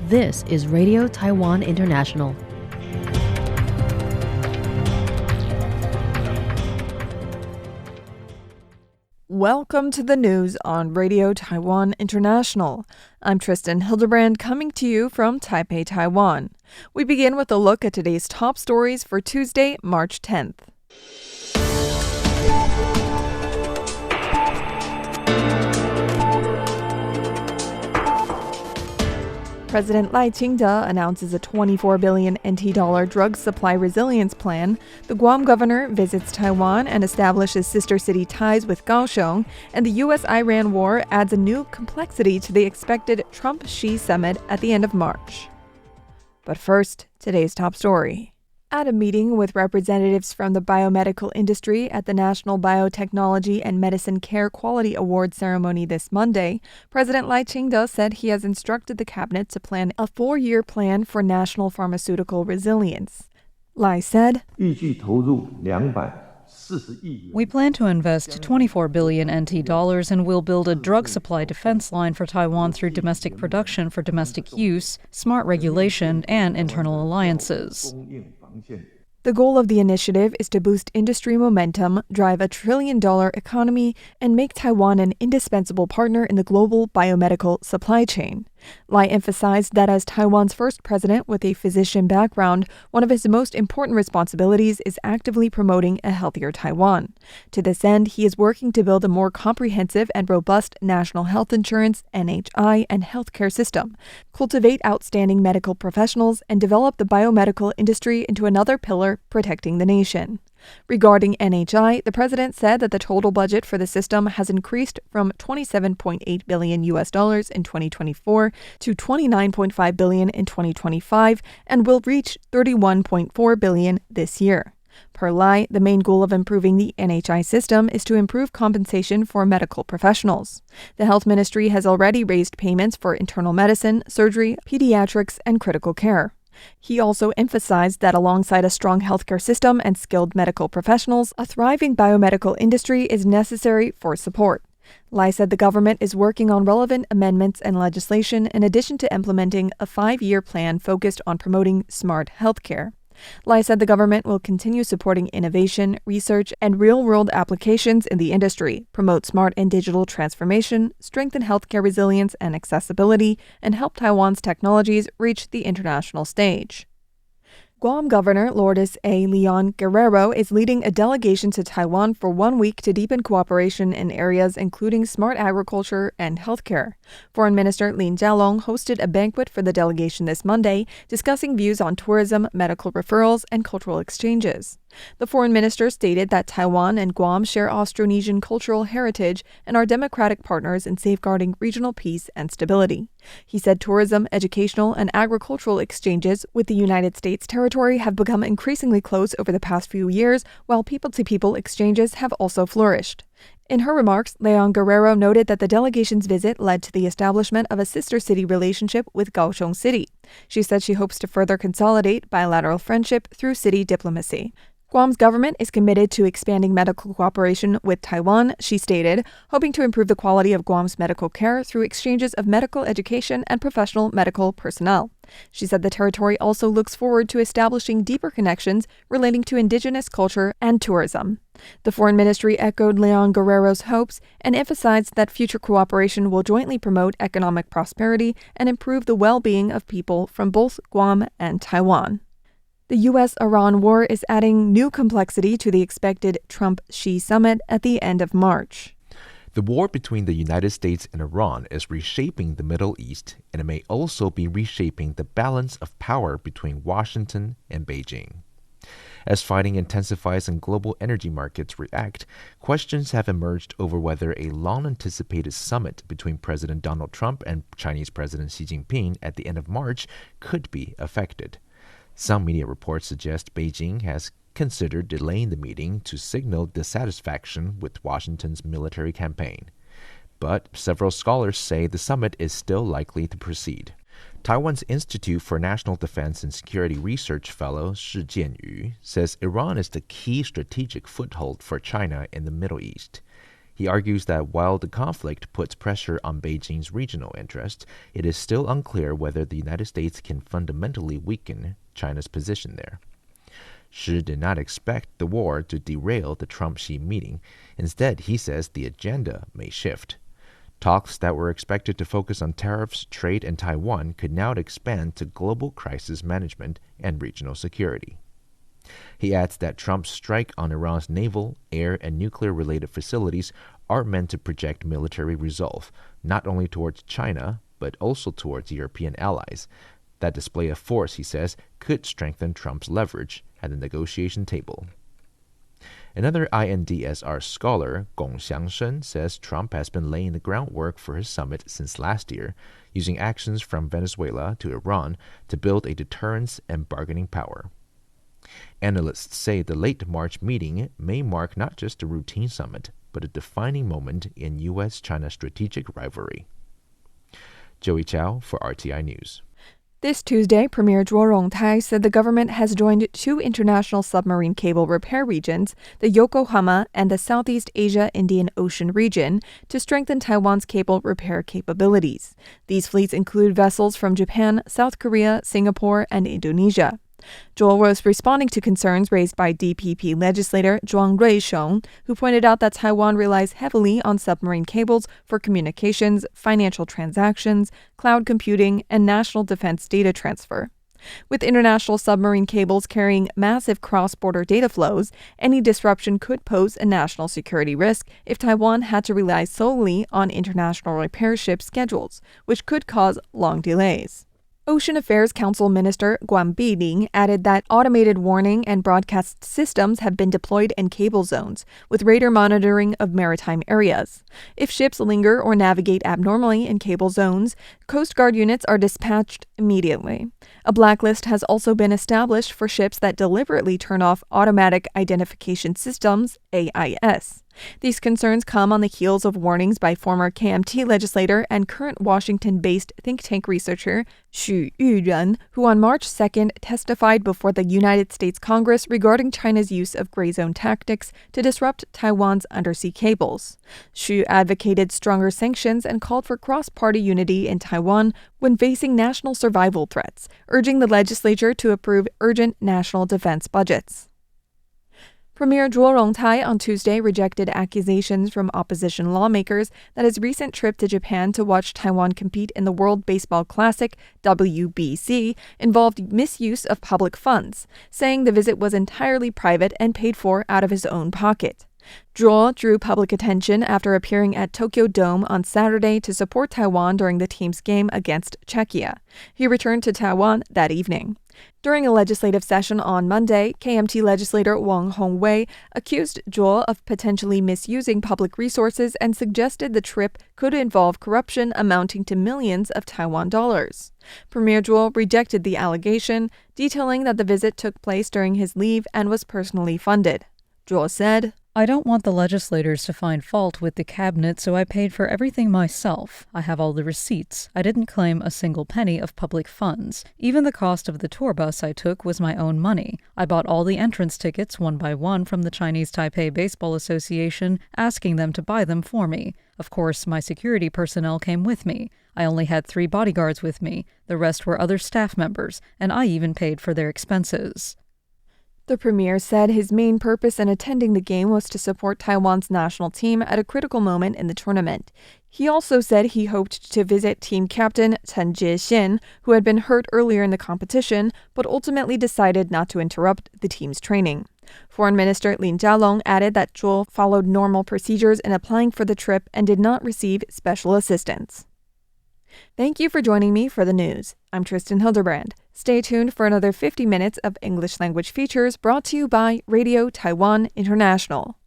This is Radio Taiwan International. Welcome to the news on Radio Taiwan International. I'm Tristan Hildebrand coming to you from Taipei, Taiwan. We begin with a look at today's top stories for Tuesday, March 10th. President Lai Ching-te announces a 24 billion NT dollar drug supply resilience plan. The Guam governor visits Taiwan and establishes sister city ties with Kaohsiung, and the U.S.-Iran war adds a new complexity to the expected Trump-Xi summit at the end of March. But first, today's top story. At a meeting with representatives from the biomedical industry at the National Biotechnology and Medicine Care Quality Award ceremony this Monday, President Lai Ching-te said he has instructed the cabinet to plan a 4-year plan for national pharmaceutical resilience. Lai said, We plan to invest 24 billion NT dollars and will build a drug supply defense line for Taiwan through domestic production for domestic use, smart regulation, and internal alliances. The goal of the initiative is to boost industry momentum, drive a trillion-dollar economy, and make Taiwan an indispensable partner in the global biomedical supply chain. Lai emphasized that as Taiwan's first president with a physician background, one of his most important responsibilities is actively promoting a healthier Taiwan. To this end, he is working to build a more comprehensive and robust national health insurance, NHI, and healthcare system, cultivate outstanding medical professionals, and develop the biomedical industry into another pillar protecting the nation. Regarding NHI, the president said that the total budget for the system has increased from $27.8 billion in 2024 to $29.5 billion in 2025 and will reach $31.4 billion this year. Per Lai, the main goal of improving the NHI system is to improve compensation for medical professionals. The health ministry has already raised payments for internal medicine, surgery, pediatrics, and critical care. He also emphasized that alongside a strong healthcare system and skilled medical professionals, a thriving biomedical industry is necessary for support. Lai said the government is working on relevant amendments and legislation in addition to implementing a 5-year plan focused on promoting smart healthcare. Lai said the government will continue supporting innovation, research, and real-world applications in the industry, promote smart and digital transformation, strengthen healthcare resilience and accessibility, and help Taiwan's technologies reach the international stage. Guam Governor Lourdes A. Leon Guerrero is leading a delegation to Taiwan for 1 week to deepen cooperation in areas including smart agriculture and healthcare. Foreign Minister Lin Jialong hosted a banquet for the delegation this Monday, discussing views on tourism, medical referrals, and cultural exchanges. The foreign minister stated that Taiwan and Guam share Austronesian cultural heritage and are democratic partners in safeguarding regional peace and stability. He said tourism, educational, and agricultural exchanges with the United States territory have become increasingly close over the past few years, while people-to-people exchanges have also flourished. In her remarks, Leon Guerrero noted that the delegation's visit led to the establishment of a sister city relationship with Kaohsiung City. She said she hopes to further consolidate bilateral friendship through city diplomacy. Guam's government is committed to expanding medical cooperation with Taiwan, she stated, hoping to improve the quality of Guam's medical care through exchanges of medical education and professional medical personnel. She said the territory also looks forward to establishing deeper connections relating to indigenous culture and tourism. The foreign ministry echoed Leon Guerrero's hopes and emphasized that future cooperation will jointly promote economic prosperity and improve the well-being of people from both Guam and Taiwan. The U.S.-Iran war is adding new complexity to the expected Trump-Xi summit at the end of March. The war between the United States and Iran is reshaping the Middle East, and it may also be reshaping the balance of power between Washington and Beijing. As fighting intensifies and global energy markets react, questions have emerged over whether a long-anticipated summit between President Donald Trump and Chinese President Xi Jinping at the end of March could be affected. Some media reports suggest Beijing has considered delaying the meeting to signal dissatisfaction with Washington's military campaign. But several scholars say the summit is still likely to proceed. Taiwan's Institute for National Defense and Security Research fellow Shi Jianyu says Iran is the key strategic foothold for China in the Middle East. He argues that while the conflict puts pressure on Beijing's regional interests, it is still unclear whether the United States can fundamentally weaken China's position there. Xi did not expect the war to derail the Trump-Xi meeting. Instead, he says the agenda may shift. Talks that were expected to focus on tariffs, trade, and Taiwan could now expand to global crisis management and regional security. He adds that Trump's strike on Iran's naval, air, and nuclear-related facilities are meant to project military resolve, not only towards China, but also towards European allies. That display of force, he says, could strengthen Trump's leverage at the negotiation table. Another INDSR scholar, Gong Xiangshen, says Trump has been laying the groundwork for his summit since last year, using actions from Venezuela to Iran to build a deterrence and bargaining power. Analysts say the late March meeting may mark not just a routine summit, but a defining moment in U.S.-China strategic rivalry. Joey Chow for RTI News. This Tuesday, Premier Zhuo Rongtai said the government has joined two international submarine cable repair regions, the Yokohama and the Southeast Asia-Indian Ocean region, to strengthen Taiwan's cable repair capabilities. These fleets include vessels from Japan, South Korea, Singapore, and Indonesia. Zhuo was responding to concerns raised by DPP legislator Zhuang Ruisheng, who pointed out that Taiwan relies heavily on submarine cables for communications, financial transactions, cloud computing, and national defense data transfer. With international submarine cables carrying massive cross-border data flows, any disruption could pose a national security risk if Taiwan had to rely solely on international repair ship schedules, which could cause long delays. Ocean Affairs Council Minister Guan Biling added that automated warning and broadcast systems have been deployed in cable zones, with radar monitoring of maritime areas. If ships linger or navigate abnormally in cable zones, Coast Guard units are dispatched immediately. A blacklist has also been established for ships that deliberately turn off automatic identification systems, AIS. These concerns come on the heels of warnings by former KMT legislator and current Washington-based think tank researcher Xu Yuren, who on March 2nd testified before the United States Congress regarding China's use of gray zone tactics to disrupt Taiwan's undersea cables. Xu advocated stronger sanctions and called for cross-party unity in Taiwan when facing national survival threats, urging the legislature to approve urgent national defense budgets. Premier Zhuo Rongtai on Tuesday rejected accusations from opposition lawmakers that his recent trip to Japan to watch Taiwan compete in the World Baseball Classic, WBC, involved misuse of public funds, saying the visit was entirely private and paid for out of his own pocket. Zhuo drew public attention after appearing at Tokyo Dome on Saturday to support Taiwan during the team's game against Czechia. He returned to Taiwan that evening. During a legislative session on Monday, KMT legislator Wang Hongwei accused Zhuo of potentially misusing public resources and suggested the trip could involve corruption amounting to millions of Taiwan dollars. Premier Zhuo rejected the allegation, detailing that the visit took place during his leave and was personally funded. Zhuo said, I don't want the legislators to find fault with the cabinet, so I paid for everything myself. I have all the receipts. I didn't claim a single penny of public funds. Even the cost of the tour bus I took was my own money. I bought all the entrance tickets one by one from the Chinese Taipei Baseball Association, asking them to buy them for me. Of course, my security personnel came with me. I only had 3 bodyguards with me. The rest were other staff members, and I even paid for their expenses. The premier said his main purpose in attending the game was to support Taiwan's national team at a critical moment in the tournament. He also said he hoped to visit team captain Chen Jie-xian, who had been hurt earlier in the competition, but ultimately decided not to interrupt the team's training. Foreign Minister Lin Jialong added that Zhuo followed normal procedures in applying for the trip and did not receive special assistance. Thank you for joining me for the news. I'm Tristan Hildebrand. Stay tuned for another 50 minutes of English language features brought to you by Radio Taiwan International.